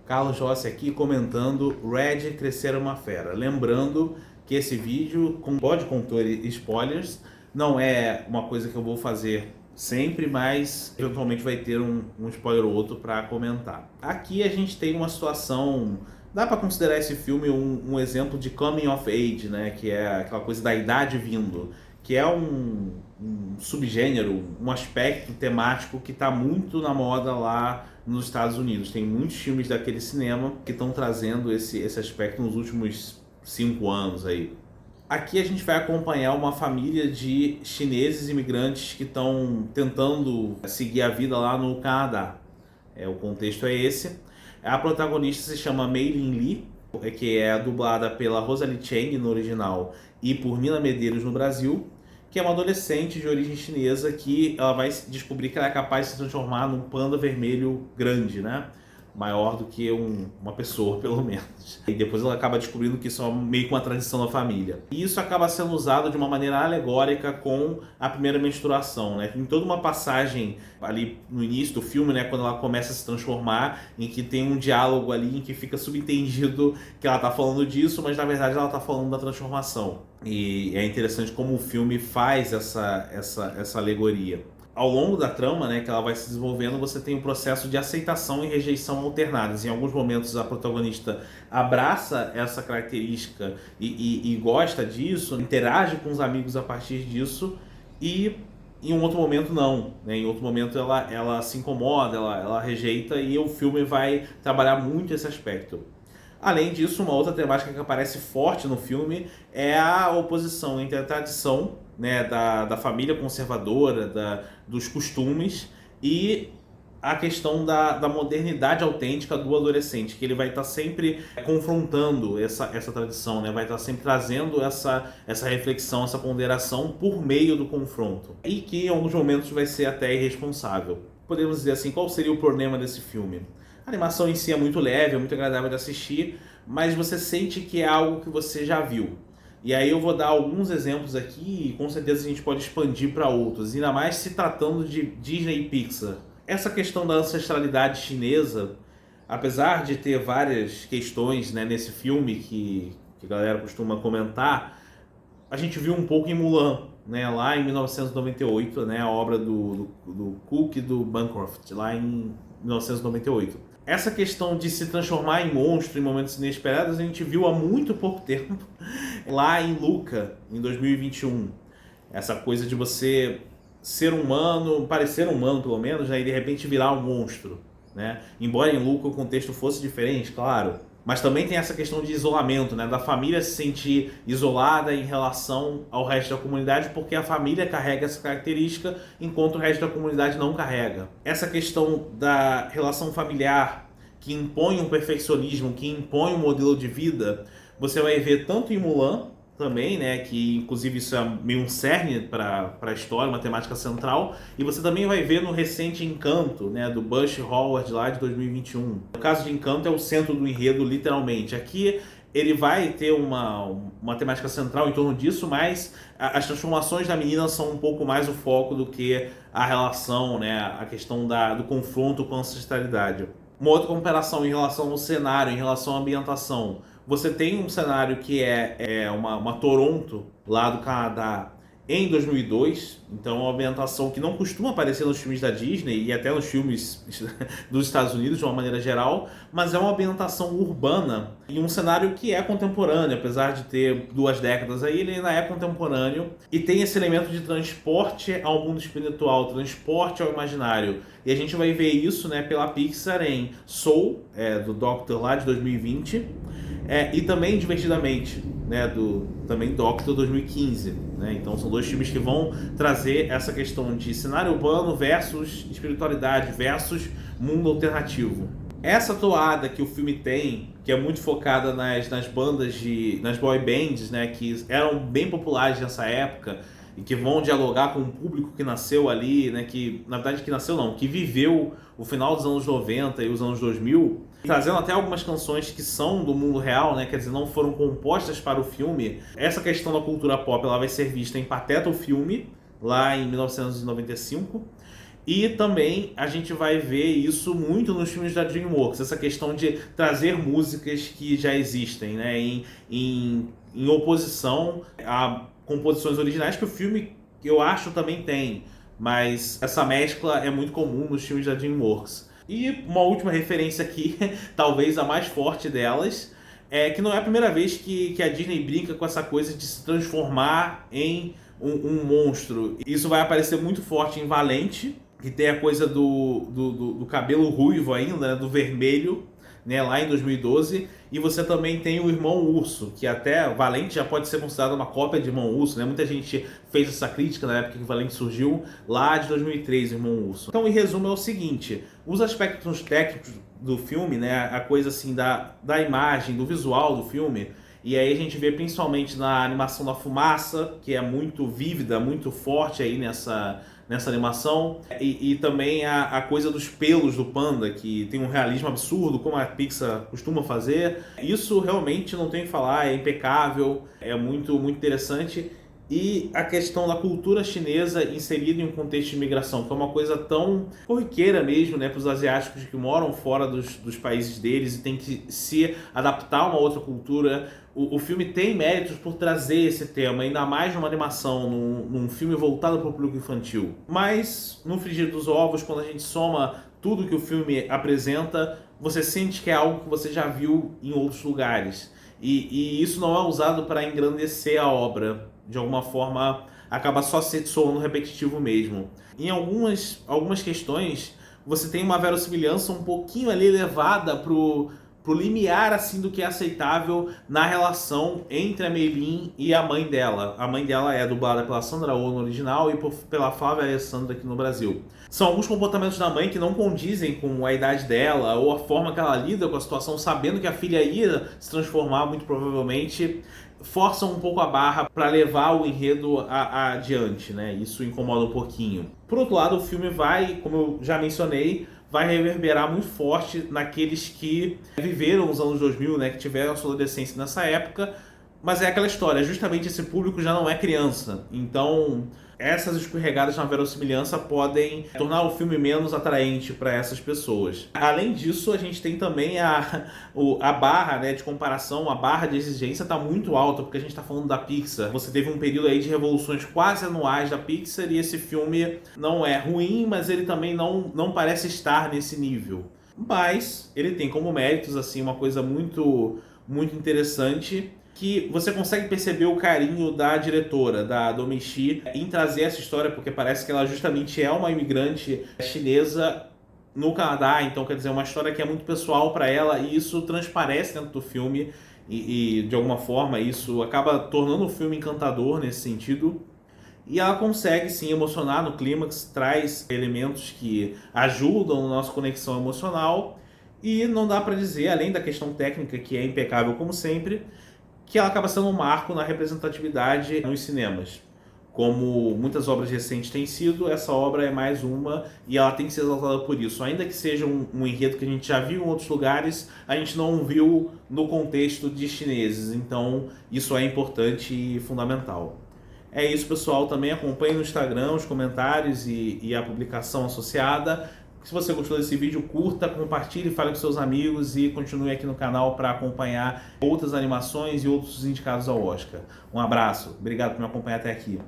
Carlos Rossi aqui comentando Red Crescer é uma Fera. Lembrando que esse vídeo pode conter spoilers, não é uma coisa que eu vou fazer sempre, mas eventualmente vai ter um spoiler ou outro para comentar. Aqui a gente tem uma situação, dá para considerar esse filme um exemplo de coming of age, né? Que é aquela coisa da idade vindo, que é um subgênero, um aspecto temático que está muito na moda lá nos Estados Unidos. Tem muitos filmes daquele cinema que estão trazendo esse aspecto nos últimos 5 anos aí. Aqui a gente vai acompanhar uma família de chineses imigrantes que estão tentando seguir a vida lá no Canadá. O contexto é esse. A protagonista se chama Mei Lin Lee, que é dublada pela Rosalie Chang no original e por Nina Medeiros no Brasil, que é uma adolescente de origem chinesa que ela vai descobrir que ela é capaz de se transformar num panda vermelho grande, né? Maior do que uma pessoa, pelo menos. E depois ela acaba descobrindo que isso é meio que uma tradição da família. E isso acaba sendo usado de uma maneira alegórica com a primeira menstruação, né? Tem toda uma passagem ali no início do filme, né? Quando ela começa a se transformar, em que tem um diálogo ali em que fica subentendido que ela tá falando disso, mas na verdade ela tá falando da transformação. E é interessante como o filme faz essa alegoria. Ao longo da trama, né, que ela vai se desenvolvendo, você tem um processo de aceitação e rejeição alternadas. Em alguns momentos a protagonista abraça essa característica e gosta disso, interage com os amigos a partir disso, e em um outro momento não, né? Em outro momento ela se incomoda, ela rejeita, e o filme vai trabalhar muito esse aspecto. Além disso, uma outra temática que aparece forte no filme é a oposição entre a tradição, né, da família conservadora, dos costumes, e a questão da modernidade autêntica do adolescente, que ele vai estar sempre confrontando essa tradição, né? Vai estar sempre trazendo essa reflexão, essa ponderação por meio do confronto. E que em alguns momentos vai ser até irresponsável. Podemos dizer assim, qual seria o problema desse filme? A animação em si é muito leve, é muito agradável de assistir, mas você sente que é algo que você já viu. E aí eu vou dar alguns exemplos aqui e com certeza a gente pode expandir para outros, ainda mais se tratando de Disney e Pixar. Essa questão da ancestralidade chinesa, apesar de ter várias questões, né, nesse filme que a galera costuma comentar, a gente viu um pouco em Mulan, né, lá em 1998, né, a obra do Cook e do Bancroft, lá em 1998. Essa questão de se transformar em monstro em momentos inesperados a gente viu há muito pouco tempo lá em Luca, em 2021. Essa coisa de você ser humano, parecer humano pelo menos, né, e de repente virar um monstro, né? Embora em Luca o contexto fosse diferente, claro. Mas também tem essa questão de isolamento, né? Da família se sentir isolada em relação ao resto da comunidade, porque a família carrega essa característica, enquanto o resto da comunidade não carrega. Essa questão da relação familiar, que impõe um perfeccionismo, que impõe um modelo de vida, você vai ver tanto em Mulan, também, né, que inclusive isso é meio um cerne para a história, uma temática central, e você também vai ver no recente Encanto, né, do Bush Howard lá de 2021. No caso de Encanto é o centro do enredo, literalmente. Aqui ele vai ter uma temática central em torno disso, mas as transformações da menina são um pouco mais o foco do que a relação, né, a questão do confronto com a ancestralidade. Uma outra comparação em relação ao cenário, em relação à ambientação. Você tem um cenário que é uma Toronto, lá do Canadá, em 2002. Então é uma ambientação que não costuma aparecer nos filmes da Disney e até nos filmes dos Estados Unidos, de uma maneira geral. Mas é uma ambientação urbana e um cenário que é contemporâneo. Apesar de ter 2 décadas aí, ele ainda é contemporâneo. E tem esse elemento de transporte ao mundo espiritual, transporte ao imaginário. E a gente vai ver isso, né, pela Pixar em Soul, do Doctor lá de 2020. E também Divertidamente, né, também Doctor 2015, né? Então são 2 filmes que vão trazer essa questão de cenário urbano versus espiritualidade versus mundo alternativo. Essa toada que o filme tem, que é muito focada nas bandas nas boy bands, né, que eram bem populares nessa época e que vão dialogar com o público que nasceu ali, né, que na verdade que nasceu não, que viveu o final dos anos 90 e os anos 2000, trazendo até algumas canções que são do mundo real, né, quer dizer, não foram compostas para o filme. Essa questão da cultura pop ela vai ser vista em Pateta o filme, lá em 1995, E também a gente vai ver isso muito nos filmes da DreamWorks, essa questão de trazer músicas que já existem, né, em oposição a composições originais que o filme, eu acho, também tem. Mas essa mescla é muito comum nos filmes da DreamWorks. E uma última referência aqui, talvez a mais forte delas, é que não é a primeira vez que a Disney brinca com essa coisa de se transformar em um monstro. Isso vai aparecer muito forte em Valente, que tem a coisa do cabelo ruivo ainda, né, do vermelho, né, lá em 2012. E você também tem o Irmão Urso, que até Valente já pode ser considerado uma cópia de Irmão Urso, né? Muita gente fez essa crítica na época que Valente surgiu, lá de 2003, Irmão Urso. Então, em resumo, é o seguinte: os aspectos técnicos do filme, né, a coisa assim da imagem, do visual do filme, e aí a gente vê principalmente na animação da fumaça, que é muito vívida, muito forte aí nessa animação, e também a coisa dos pelos do panda, que tem um realismo absurdo, como a Pixar costuma fazer. Isso realmente não tem o que falar, é impecável, é muito, muito interessante. E a questão da cultura chinesa inserida em um contexto de imigração, que é uma coisa tão corriqueira mesmo, né, para os asiáticos que moram fora dos países deles e tem que se adaptar a uma outra cultura. O filme tem méritos por trazer esse tema, ainda mais numa animação, num filme voltado para o público infantil. Mas, no frigir dos ovos, quando a gente soma tudo que o filme apresenta, você sente que é algo que você já viu em outros lugares. E isso não é usado para engrandecer a obra. De alguma forma, acaba só soando repetitivo mesmo. Em algumas questões, você tem uma verossimilhança um pouquinho ali elevada pro limiar assim do que é aceitável na relação entre a Meilin e a mãe dela. A mãe dela é dublada pela Sandra Oh no original e pela Flávia Alessandra aqui no Brasil. São alguns comportamentos da mãe que não condizem com a idade dela ou a forma que ela lida com a situação, sabendo que a filha ia se transformar muito provavelmente, forçam um pouco a barra para levar o enredo adiante, né? Isso incomoda um pouquinho. Por outro lado, o filme vai, como eu já mencionei, vai reverberar muito forte naqueles que viveram os anos 2000, né? Que tiveram a sua adolescência nessa época. Mas é aquela história, justamente esse público já não é criança. Então, essas escorregadas na verossimilhança podem tornar o filme menos atraente para essas pessoas. Além disso, a gente tem também a barra, né, de comparação, a barra de exigência está muito alta, porque a gente está falando da Pixar. Você teve um período aí de revoluções quase anuais da Pixar e esse filme não é ruim, mas ele também não parece estar nesse nível. Mas ele tem como méritos assim uma coisa muito, muito interessante, que você consegue perceber o carinho da diretora, da Domee Shi, em trazer essa história, porque parece que ela justamente é uma imigrante chinesa no Canadá, então quer dizer, é uma história que é muito pessoal para ela e isso transparece dentro do filme e de alguma forma isso acaba tornando o filme encantador nesse sentido. E ela consegue sim emocionar no clímax, traz elementos que ajudam na nossa conexão emocional e não dá para dizer, além da questão técnica que é impecável como sempre, que ela acaba sendo um marco na representatividade nos cinemas. Como muitas obras recentes têm sido, essa obra é mais uma e ela tem que ser exaltada por isso. Ainda que seja um enredo que a gente já viu em outros lugares, a gente não viu no contexto de chineses. Então, isso é importante e fundamental. É isso, pessoal. Também acompanhe no Instagram os comentários e a publicação associada. Se você gostou desse vídeo, curta, compartilhe, fale com seus amigos e continue aqui no canal para acompanhar outras animações e outros indicados ao Oscar. Um abraço, obrigado por me acompanhar até aqui.